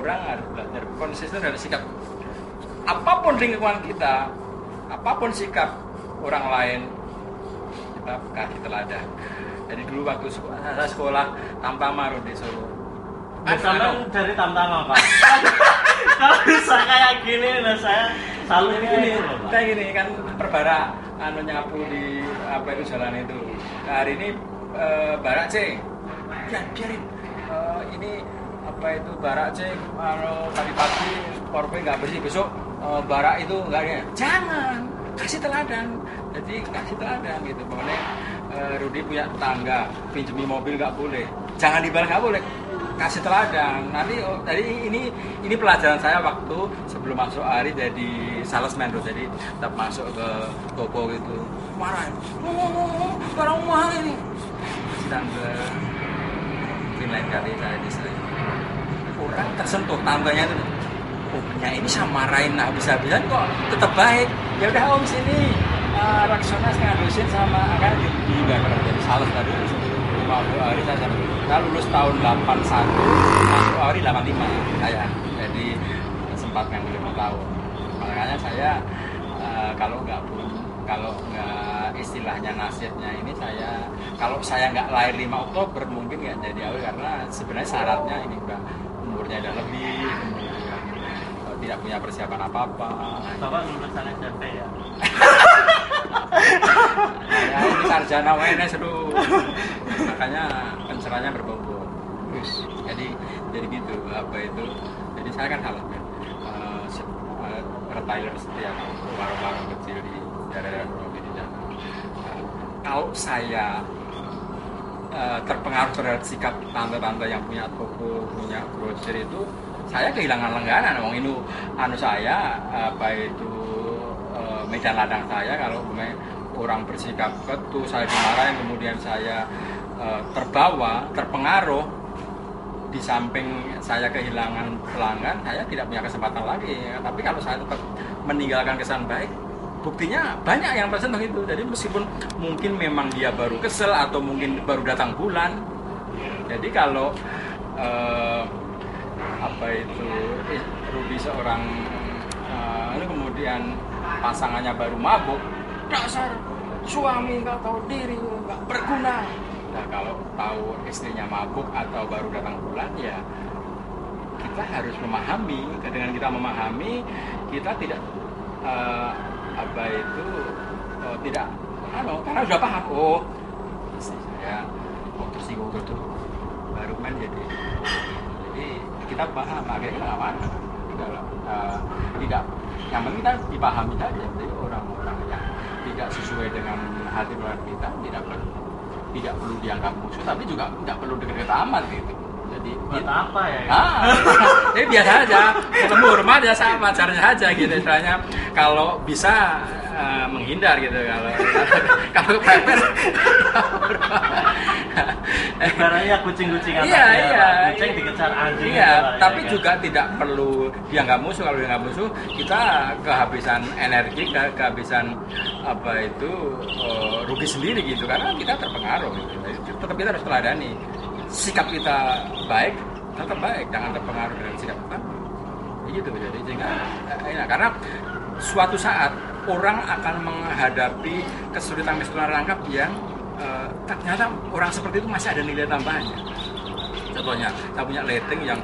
orang harus belajar konsisten dari sikap. Apapun lingkungan kita, apapun sikap orang lain, kita kasih teladan. Jadi dulu waktu saya sekolah Tamtama di Solo. Sampai dari Tamtama Pak. Kalau bisa kayak gini, nah saya salut ini loh, Pak. kayak gini kan perbara nyapu di apa itu jalan itu. Nah, hari ini barak C. Biarin. Ini apa itu barak C. Tadi pagi korban nggak bersih, besok barak itu nggak ada. Jangan kasih teladan. Jadi kasih teladan gitu. Pokoknya Rudi punya tetangga pinjemi mobil nggak boleh. Jangan dibalas nggak boleh. Kasih teladan. Nanti tadi ini pelajaran saya waktu sebelum masuk hari jadi salesman tuh. Jadi tetap masuk ke toko gitu marahin, barang mahal ini. Sedang mungkin lain kali saya desain orang tersentuh tangganya itu. Oh punya ini sama marahin habis-habisan kok tetap baik. Ya udah om sini Raksona setengah dosen sama akan juga jadi sales tadi. Masuk hari saya lulus tahun 81, masuk hari 85 saya. Jadi sempat yang 5 tahun. Makanya saya kalau nggak istilahnya nasihatnya ini saya kalau saya nggak lahir 5 Oktober mungkin nggak jadi AW karena sebenarnya syaratnya ini udah umurnya udah lebih, kemudian tidak punya persiapan apa-apa. Bapak lulusan SMP ya? Ya, ini sarjana WNS seru. Makanya pencerahannya berbobot. Jadi gitu apa itu. Jadi saya kan salah kan. Retailer setiap warung-warung kecil di daerah Robi di sana. Kalau saya terpengaruh terhadap sikap tante-tante yang punya toko, punya grosir itu, saya kehilangan langganan. Wong itu saya apa itu medan ladang saya kalau orang bersikap ketus, saya dimarahin, kemudian saya terpengaruh, di samping saya kehilangan pelanggan, saya tidak punya kesempatan lagi. Tapi kalau saya tetap meninggalkan kesan baik, buktinya banyak yang tersentuh itu. Jadi meskipun mungkin memang dia baru kesel atau mungkin baru datang bulan, jadi kalau apa itu Ruby seorang kemudian pasangannya baru mabuk, dasar suami nggak tahu diri, nggak berguna. Nah kalau tahu istrinya mabuk atau baru datang bulan, ya kita harus memahami. Dengan kita memahami, kita tidak apa itu tidak karena sudah paham. Oh istri saya tersinggung gitu, baru main jadi kita paham. Akhirnya nggak apa-apa. Tidak yang penting kita dipahami saja. Jadi orang-orang yang tidak sesuai dengan hati nurani kita tidak perlu dianggap musuh, tapi juga tidak perlu dekat-dekat amat gitu. Jadi buat apa ya? Jadi biasa aja, ketemu rumah ya sama pacarnya aja gitu. Istilahnya kalau bisa menghindar gitu, kalau kepepet. Ibaratnya kucing-kucingan. Iya. Kucing dikejar anjing. Iya, gitu, tapi ya, juga tidak perlu dianggap musuh. Kalau dianggap musuh, kita kehabisan energi, kehabisan apa itu rugi sendiri gitu, karena kita terpengaruh. Gitu. Jadi, tetap kita harus teladani. Sikap kita baik, tetap baik, jangan terpengaruh dengan sikap kita. Begitu jadi karena suatu saat orang akan menghadapi kesulitan-kesulitan rangkap yang ternyata orang seperti itu masih ada nilai tambahannya. Contohnya, saya punya letting yang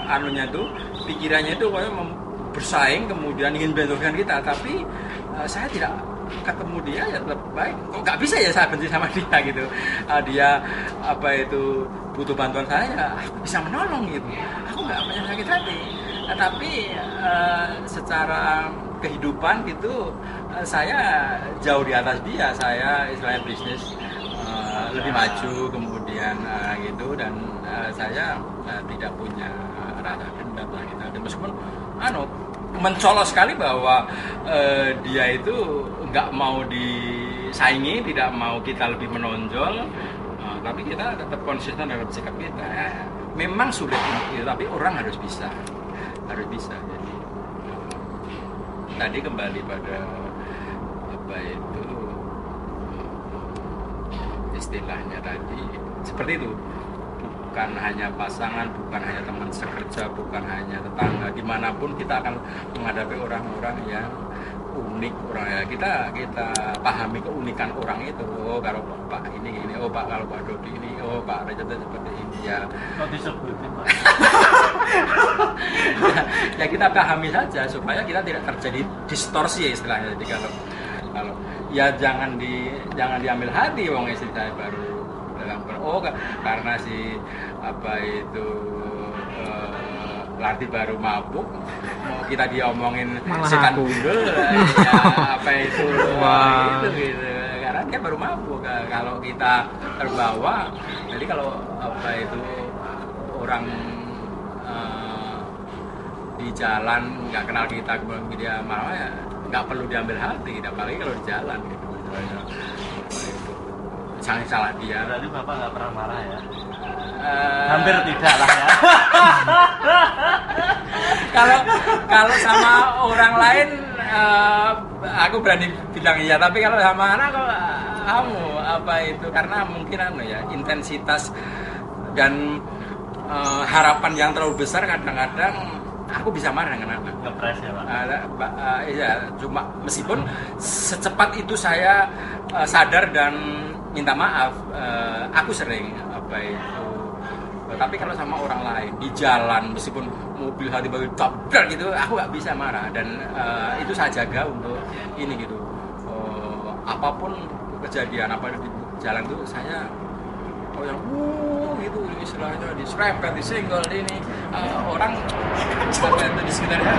anunya itu pikirannya itu bersaing, kemudian ingin menjatuhkan kita, tapi saya tidak ketemu dia ya tetap baik. Kok nggak bisa ya saya benci sama dia gitu. Dia apa itu butuh bantuan saya, ya aku bisa menolong gitu. Aku nggak punya sakit hati. Tapi secara kehidupan gitu saya jauh di atas dia. Saya istilahnya bisnis lebih maju kemudian gitu, dan saya tidak punya rasa dendam lah gitu. Dan meskipun mencolok sekali bahwa dia itu nggak mau disaingi, tidak mau kita lebih menonjol, tapi kita tetap konsisten dalam sikap kita. Memang sulit itu, tapi orang harus bisa. Jadi tadi kembali pada apa itu istilahnya tadi seperti itu. bukan hanya pasangan, bukan hanya teman sekerja, bukan hanya tetangga, dimanapun kita akan menghadapi orang-orang yang unik. Orang ya kita pahami keunikan orang itu. Oh kalau Pak ini, oh Pak kalau Pak Dodi ini, oh Pak Reza seperti ini ya. Kok disebutin Pak? Ya kita pahami saja supaya kita tidak terjadi distorsi ya istilahnya. Jadi kalau ya jangan diambil hati wong istri saya baru dalam karena si apa itu Larti baru mabuk mau kita diomongin setan gundul ya apa itu gitu karena dia baru mabuk. Kalau kita terbawa, jadi kalau apa itu orang di jalan nggak kenal kita kemudian dia marah ya nggak perlu diambil hati, apalagi kalau di jalan gitu. Jangan salah dia. Berarti Bapak nggak pernah marah ya? Hampir tidak lah ya. Kalau sama orang lain aku berani bilang iya, tapi kalau sama anak kamu apa itu karena mungkin ya intensitas dan harapan yang terlalu besar kadang-kadang aku bisa marah dengan anak. Ngepres ya Pak? Iya, cuma meskipun secepat itu saya sadar dan minta maaf, aku sering apa itu. Tapi kalau sama orang lain di jalan, meskipun mobil tiba-tiba tabrak gitu, aku nggak bisa marah dan itu saya jaga untuk ini gitu. Apapun kejadian apa di jalan itu saya yang gitu istilahnya diserempet, disenggol ini orang apa itu di sekitarnya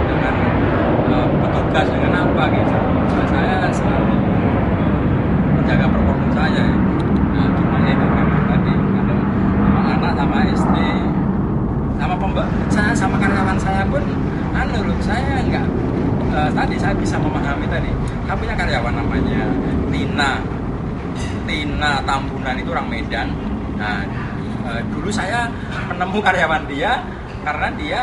dengan petugas dengan apa gitu. Saya selalu menjaga proporsi saya. Nah, cuma itu memang tadi kalau sama anak sama istri sama saya sama karyawan saya pun saya enggak tadi saya bisa memahami tadi. Saya punya karyawan namanya Tina Tambunan, itu orang Medan. Nah, dulu saya menemu karyawan dia karena dia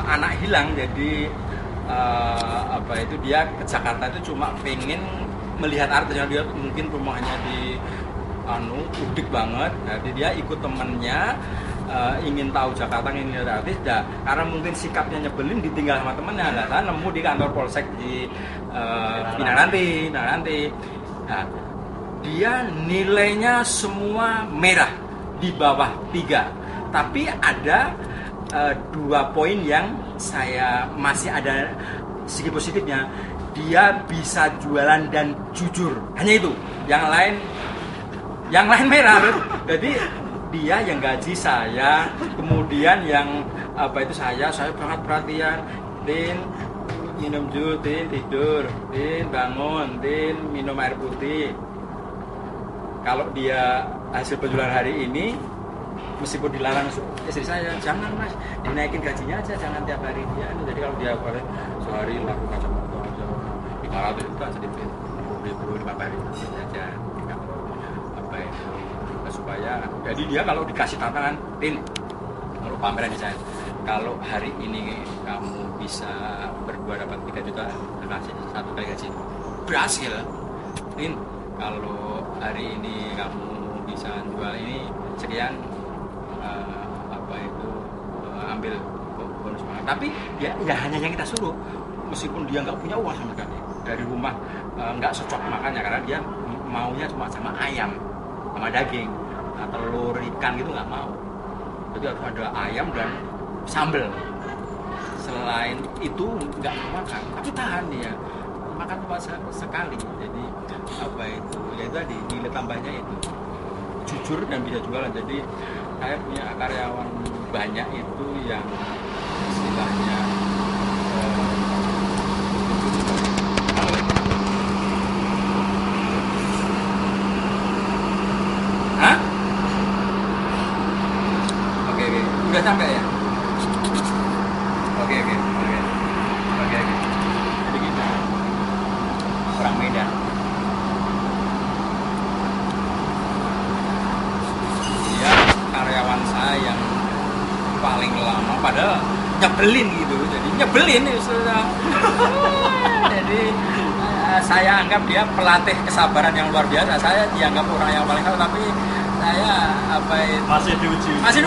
anak hilang, jadi apa itu dia ke Jakarta itu cuma pengen melihat artisnya, dia mungkin rumahnya di udik banget. Jadi dia ikut temennya ingin tahu Jakarta, ingin lihat artis, karena mungkin sikapnya nyebelin ditinggal sama temennya. Saya nemu di kantor polsek di Pinangranti. Nah, dia nilainya semua merah di bawah 3, tapi ada 2 poin yang saya masih ada segi positifnya. Dia bisa jualan dan jujur, hanya itu. Yang lain merah. Jadi dia yang gaji saya, kemudian yang apa itu saya sangat perhatian. Tin minum jus, Tin tidur, Tin bangun, Tin minum air putih. Kalau dia hasil penjualan hari ini, meskipun dilarang istri saya, jangan mas, dinaikin gajinya aja, jangan tiap hari dia. Jadi kalau dia boleh sehari laku kacamata aja 500 itu aja dipin 50 hari aja apa itu supaya jadi dia kalau dikasih tantangan, Tin, kalau pameran di saya, kalau hari ini kamu bisa berdua dapat 3 juta, kasih 1 kali gaji, berhasil. Tin, kalau hari ini kamu bisa jual ini sekian, apa itu ambil bonus banget. Tapi ya hanya yang kita suruh, meskipun dia nggak punya uang sama sekali, dari rumah nggak cocok makannya karena dia maunya cuma sama ayam sama daging, telur ikan gitu nggak mau. Jadi harus ada ayam dan sambal. Selain itu nggak mau makan, tapi tahan dia makan cuma sekali. Jadi apa itu ya tadi nilai tambahnya itu jujur dan bisa jualan. Jadi saya punya karyawan banyak itu yang istilahnya udah sampai ya? Oke. Jadi gitu. Orang Medan. Dia karyawan saya yang paling lama, padahal nyebelin gitu. Jadi nyebelin ya sudah. Jadi saya anggap dia pelatih kesabaran yang luar biasa. Saya dianggap orang yang paling tahu, tapi saya masih diuji. Masih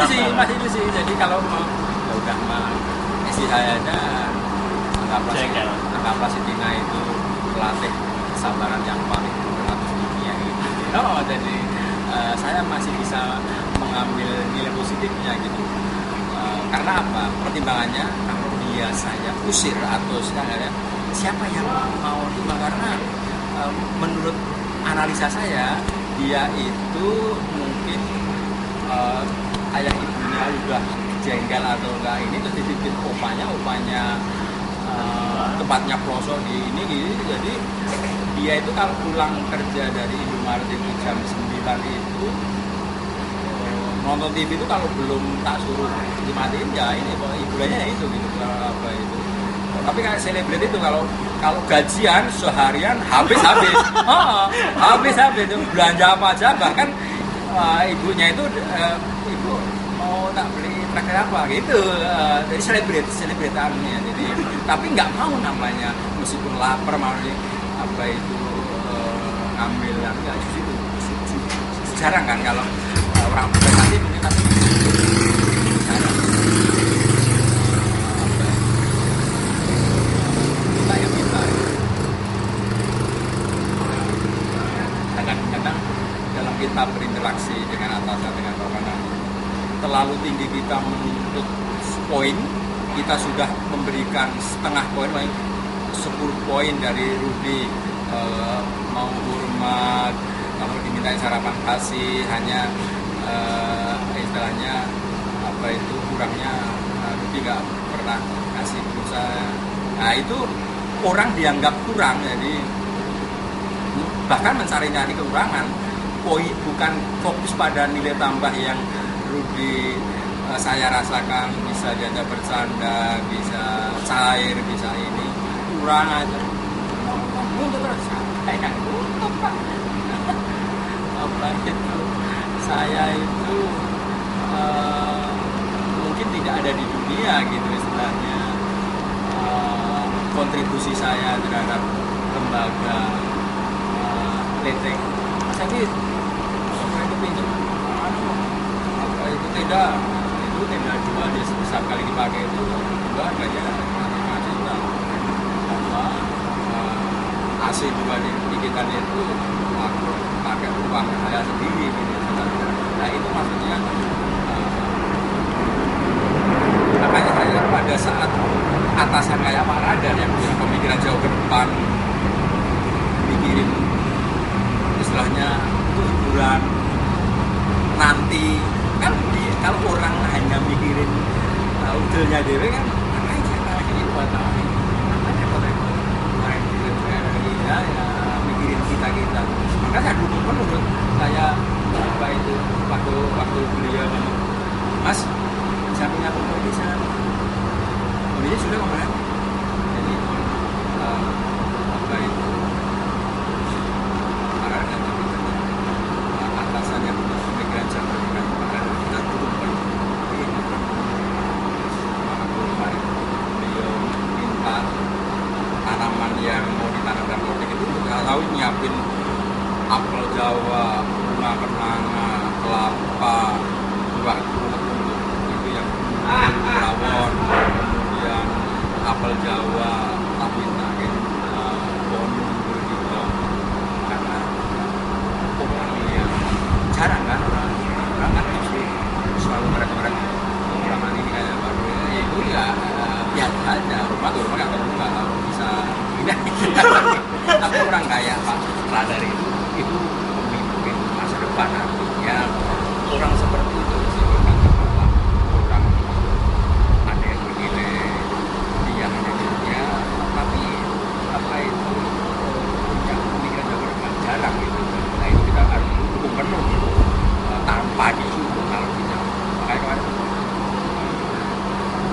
diuji. Jadi kalau mau ya udah isi saya aja anggaplah si Tina itu pelatih kesabaran yang paling berlaku di dunia gitu. Jadi saya masih bisa mengambil nilai positifnya gitu. Karena apa? Pertimbangannya kalau dia saya usir atau siapa yang mau terima, karena menurut analisa saya dia itu mungkin ayah ibunya udah jengkel atau enggak ini terus dititipin opanya tempatnya pelosok di ini gitu. Jadi dia itu kalau pulang kerja dari Indomaret itu jam 9 itu nonton TV itu kalau belum tak suruh dimatiin ya ini hiburannya itu gitu apa itu. Tapi kayak selebrit itu kalau gajian seharian habis itu belanja apa aja, bahkan ibunya itu ibu mau tak beli traktir apa gitu. Jadi selebritannya jadi tapi nggak mau namanya meskipun lapar mau apa itu ngambil nggak itu jarang kan kalau orang prestasi mungkin tapi jarang. Kadang-kadang dalam kita berinteraksi dengan atasan, dengan bawahan terlalu tinggi kita menuntut poin, kita sudah memberikan setengah poin, 10 poin dari Rudy, mau hormat, kalau dimintain sarapan kasih, hanya istilahnya apa itu kurangnya Rudy nggak pernah kasih pulsa. Nah itu orang dianggap kurang, jadi bahkan mencari-nyari kekurangan, poin bukan fokus pada nilai tambah yang Rudy saya rasakan, bisa diajak bercanda, bisa cair, bisa ini kurang aja. Untuk terus saya yang untuk Pak. Apa itu saya itu mungkin tidak ada di dunia gitu istilahnya. Kontribusi saya terhadap lembaga letek sakit apa itu pinjam apa itu tenda dua dia sebesar kali dipakai itu juga harganya mahasiswa apa AC juga di kita itu aku pakai uang saya sendiri gitu. Nah itu maksudnya makanya saya pada saat atasan kayak Pak Radar yang punya pemikiran jauh ke depan, mikirin istilahnya hiburan nanti kan kalau orang hanya mikirin udelnya dewe kan makanya ini buat apa main ya mikirin kita makanya dulu menurut saya apa itu waktu beliau ngomong Mas saya punya kompetisi dia sudah kemarin jadi apa itu atasannya pemikiran jangka panjang kita dulu beliau minta tanaman yang mau ditanamkan kodik itu nggak tahu nyiapin apel Jawa, bunga kenanga, kelapa, buah itu yang rawon, kemudian apel Jawa, tapi nangin bonum begitu karena orang yang jarang kan orang kan pasti selalu mereka orang ini kayak baru ya itu ya biasa aja rumah nggak tahu bisa pindah tapi orang kayak Pak Radar itu pemimpin masa depan ya orang seperti itu sih orang ada yang begini dia hanya dirinya tapi apa itu punya pemikiran jauh depan jarang gitu. Nah itu kita harus dukung penuh gitu tanpa disuruh kalau bisa. Makanya kemarin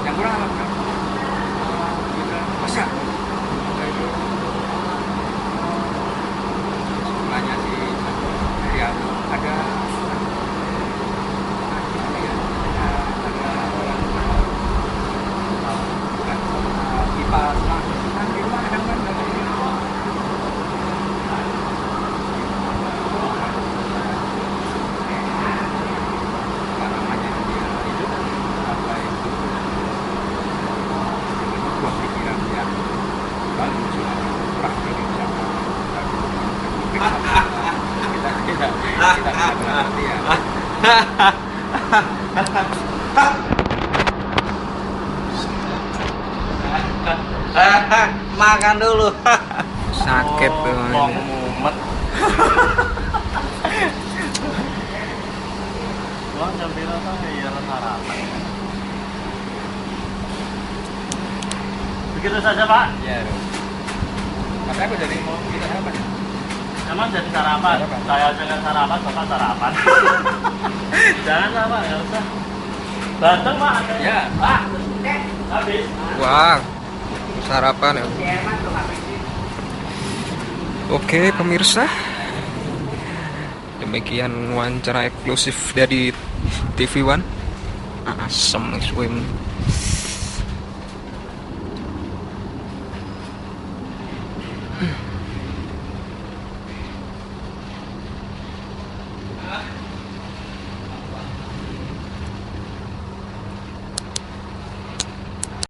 yang kurang apa kan kita masa itu nanya sih Makan dulu. Sakit tuh. Wong mumet. Wong jam piro to ya sarapan. Begitu saja, Pak. Ya. Makanya aku jadi mau kita sarapan. Emang jadi sarapan? Sarapan. Saya aja nggak sarapan, Bapak sarapan. Jangan lah, Pak, nggak usah. Datang, Pak. Ya. Pak. Habis. Wah, sarapan ya. Oke pemirsa, demikian wawancara eksklusif dari TV One. Asem swim.